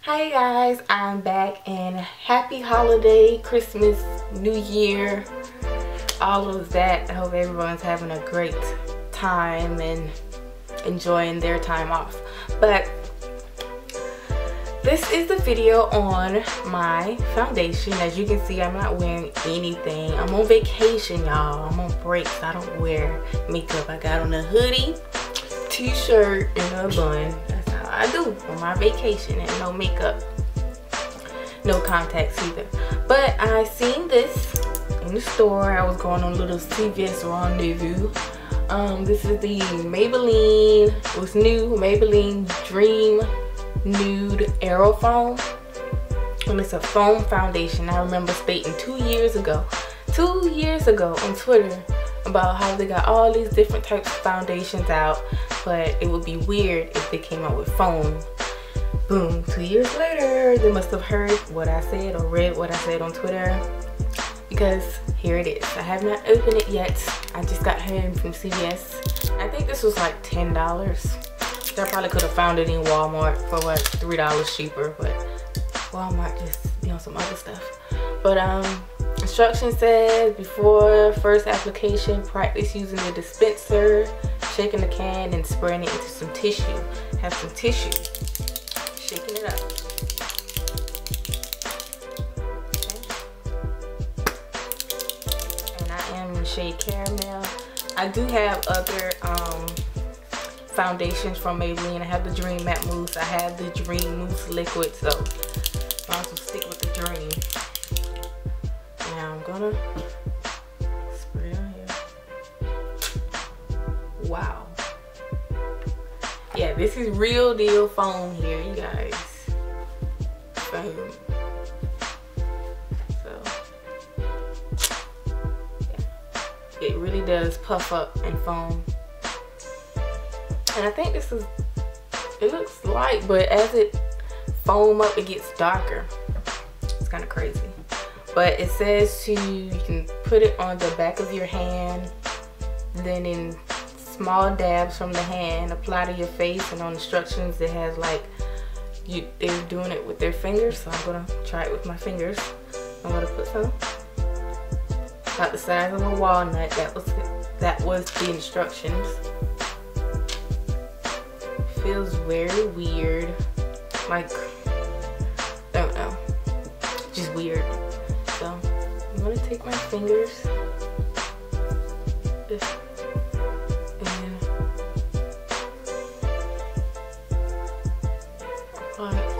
Hi guys, I'm back and happy holiday, Christmas, New Year, all of that. I hope everyone's having a great time and enjoying their time off. But this is the video on my foundation. As you can see, I'm not wearing anything. I'm on vacation, y'all. I'm on break, so I don't wear makeup. I got on a hoodie, t-shirt, and a bun. That's how I do on my vacation, and no makeup, no contacts either. But I seen this in the store. I was going on a little CVS rendezvous. This is the Maybelline, what's new, Maybelline Dream Nude Airfoam, and it's a foam foundation. I remember stating 2 years ago on Twitter about how they got all these different types of foundations out, but it would be weird if they came out with foam. Boom, 2 years later, they must have heard what I said or read what I said on Twitter, because here it is. I have not opened it yet. I just got home from CVS. I think this was like $10. I probably could have found it in Walmart for what, $3 cheaper, but Walmart just be on some other stuff. But instruction says, before first application, practice using the dispenser, shaking the can and spraying it into some tissue. Have some tissue, shaking it up. Okay. And I am in the shade Caramel. I do have other foundations from Maybelline. I have the Dream Matte Mousse. I have the Dream Mousse Liquid, so I'll also stick with the Dream. Now I'm gonna spray it on here. Wow. Yeah, this is real deal foam here, you guys. Foam. So yeah, it really does puff up and foam. And I think this is, it looks light, but as it foam up, it gets darker. It's kind of crazy. But it says you can put it on the back of your hand, then in small dabs from the hand, apply to your face, and on instructions it has like, they're doing it with their fingers, so I'm gonna try it with my fingers. I'm gonna put some, about the size of a walnut. That was the instructions. Feels very weird, like, don't know, just weird. So I'm gonna take my fingers and apply it.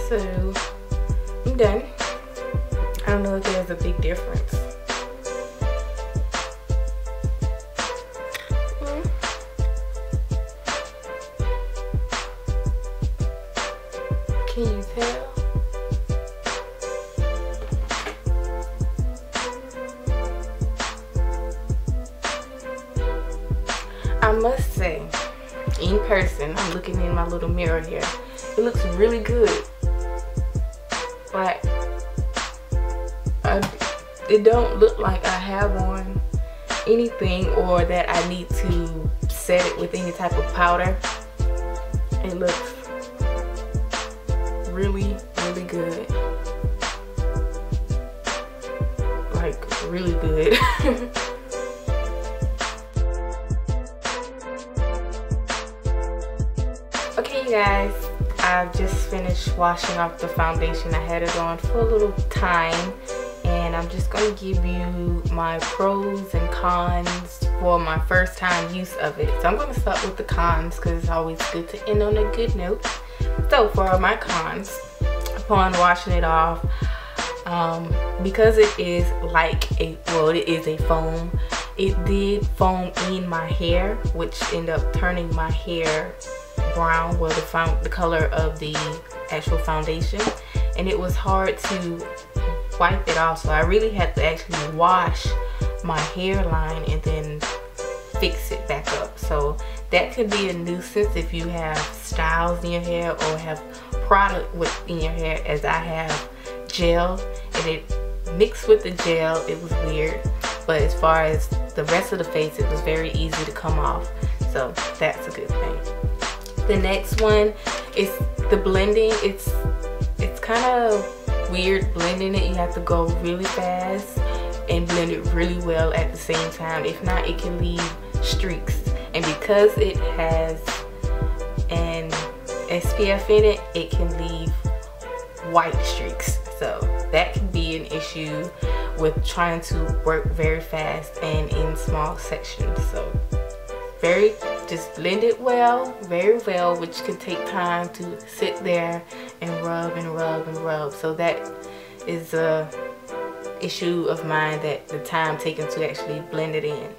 So I'm done. I don't know if there's a big difference. Can you tell? I must say, in person, I'm looking in my little mirror here, it looks really good. Like, it don't look like I have on anything or that I need to set it with any type of powder. It looks really, really good. really good. Okay, you guys, I've just finished washing off the foundation. I had it on for a little time, and I'm just going to give you my pros and cons for my first time use of it. So I'm going to start with the cons because it's always good to end on a good note. So for my cons, upon washing it off, because it is like it is a foam, it did foam in my hair, which ended up turning my hair brown, well, the color of the actual foundation, and it was hard to wipe it off, so I really had to actually wash my hairline and then fix it back up. So that could be a nuisance if you have styles in your hair or have product in your hair, as I have gel and it mixed with the gel. It was weird, but as far as the rest of the face, it was very easy to come off, so that's a good thing. The next one is the blending. It's kind of weird blending it. You have to go really fast and blend it really well at the same time. If not, it can leave streaks. And because it has an SPF in it, it can leave white streaks. So that can be an issue with trying to work very fast and in small sections. So just blend it well, very well, which can take time to sit there and rub and rub and rub. So that is a issue of mine, that the time taken to actually blend it in.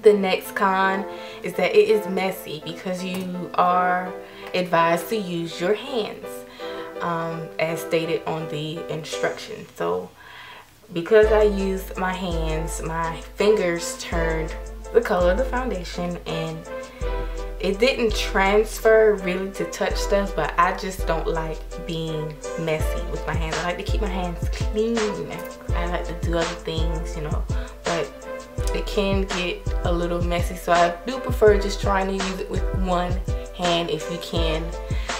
The next con is that it is messy because you are advised to use your hands, as stated on the instructions. So because I used my hands, my fingers turned the color of the foundation, and it didn't transfer really to touch stuff, but I just don't like being messy with my hands. I like to keep my hands clean. I like to do other things, you know, but it can get a little messy, so I do prefer just trying to use it with one hand if you can.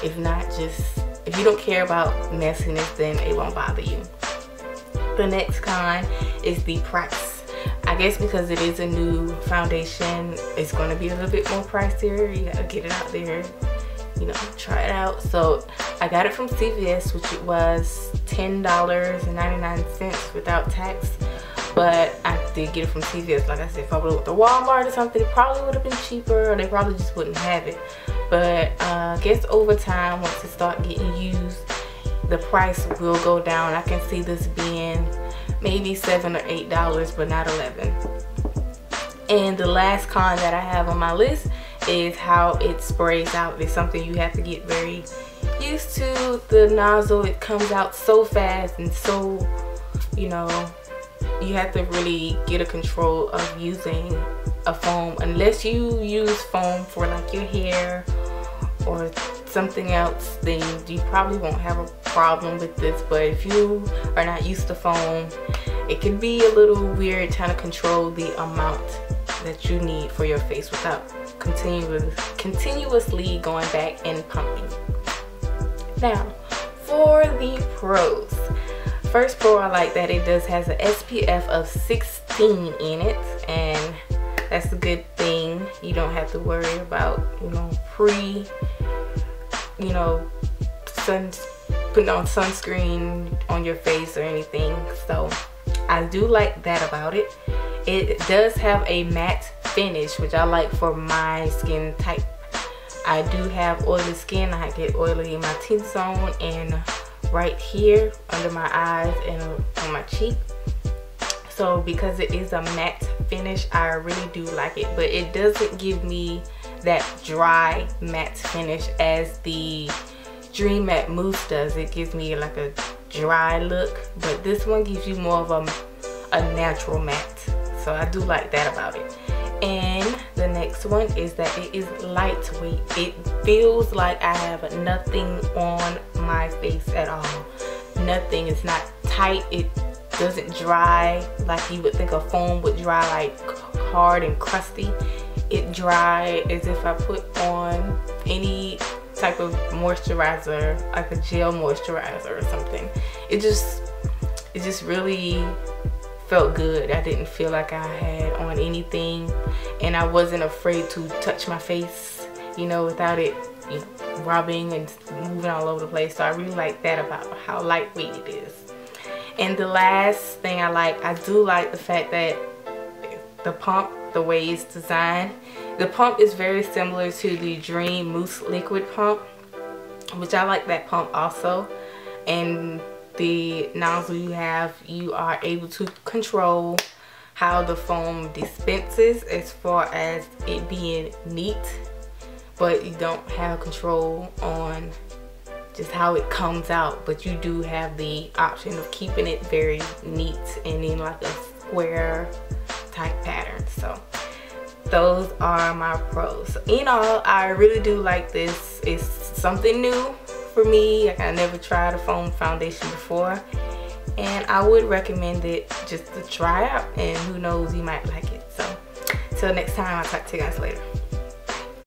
If not, if you don't care about messiness, then it won't bother you. The next con is the price. I guess because it is a new foundation, it's going to be a little bit more pricier. You gotta get it out there, you know, try it out. So I got it from CVS, which it was $10.99 without tax. But I did get it from CVS. Like I said, if I would have went to Walmart or something, it probably would have been cheaper, or they probably just wouldn't have it. But I guess over time, once it starts getting used, the price will go down. I can see this being maybe $7 or $8, but not $11. And the last con that I have on my list is how it sprays out. It's something you have to get very used to. The nozzle, it comes out so fast, and so, you know, you have to really get a control of using a foam. Unless you use foam for like your hair or something else, then you probably won't have a problem with this. But if you are not used to foam, it can be a little weird trying to control the amount that you need for your face without continuously going back and pumping. Now, for the pros. First pro, I like that it does has an SPF of 16 in it, and that's a good thing. You don't have to worry about, you know, putting on sunscreen on your face or anything. So I do like that about it. It does have a matte finish, which I like for my skin type. I do have oily skin. I get oily in my T-zone and right here under my eyes and on my cheek. So because it is a matte finish, I really do like it, but it doesn't give me that dry matte finish as the Dream Matte Mousse does. It gives me like a dry look, but this one gives you more of a natural matte. So I do like that about it. And the next one is that it is lightweight. It feels like I have nothing on my face at all. Nothing. It's not tight. It doesn't dry like you would think a foam would dry, like hard and crusty. It dry as if I put on any type of moisturizer, like a gel moisturizer or something. It just really felt good. I didn't feel like I had on anything, and I wasn't afraid to touch my face, you know, without it, you know, rubbing and moving all over the place. So I really like that about how lightweight it is. And the last thing I do like the fact that the pump, the way it's designed, the pump is very similar to the Dream Mousse Liquid Pump, which I like that pump also. And the nozzle you are able to control how the foam dispenses as far as it being neat, but you don't have control on just how it comes out. But you do have the option of keeping it very neat and in like a square type pattern. So those are my pros. In all, I really do like this. It's something new for me. I never tried a foam foundation before, and I would recommend it just to try out, and who knows, you might like it. So till next time, I'll talk to you guys later.